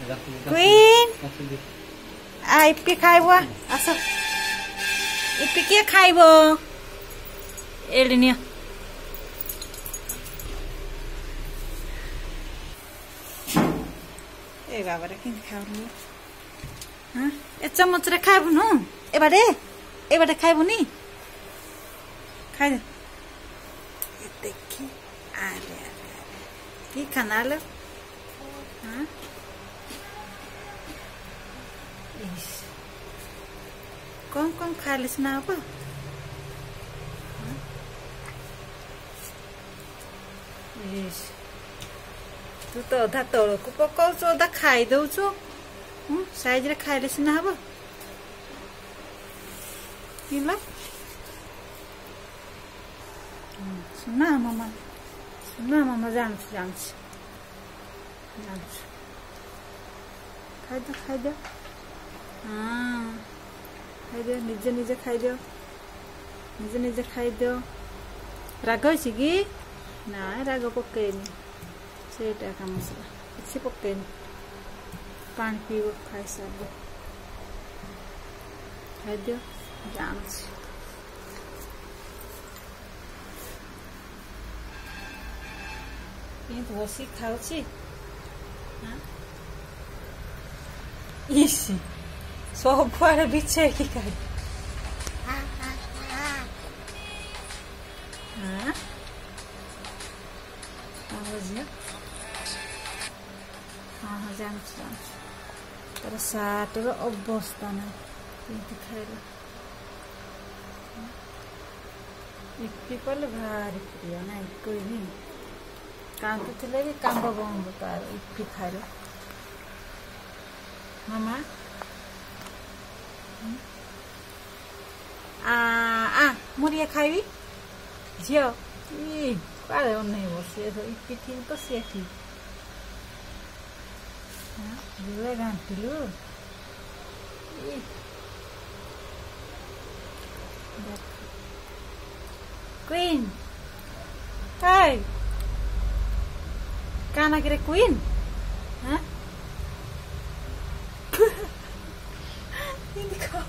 Queen ipi খাইবো আস E P কে খাইবো এলি নিও এ বাবারে কিন খাওনি হ্যাঁ এ চামচরে খাইবো নু এবারে খাইবো নি খাই দে দেখি আরে কি খানালো হ্যাঁ कौन खा लिस ना अब तू तो अधा तौक पकाऊ अधा खाई दौचु साइज रे खाइले सिना हब सुना मामा जान खाई दो हाँ खाई दियो निजे खाई दियो राग होइछि कि ना राग पकेनी सेटा का मसला किछि पकेनी पानी पीबो खाई साबो खाई दियो जानछि ये तो बसी खाउछि हां इसी सबुआड़े बिछे की खाई हाँ जान तार साटर अवस्था ना खाइल इपी कले भारी प्रिय ना कोई नहीं कांदुले भी कांद बंद तार इपी खाइल मामा मुरिया खाइबी झियो काले नहीं बसे इपी ठीक तो सी ठीक घाटिलु क्वीन हाय काना करे क्वीन हाँ ini kau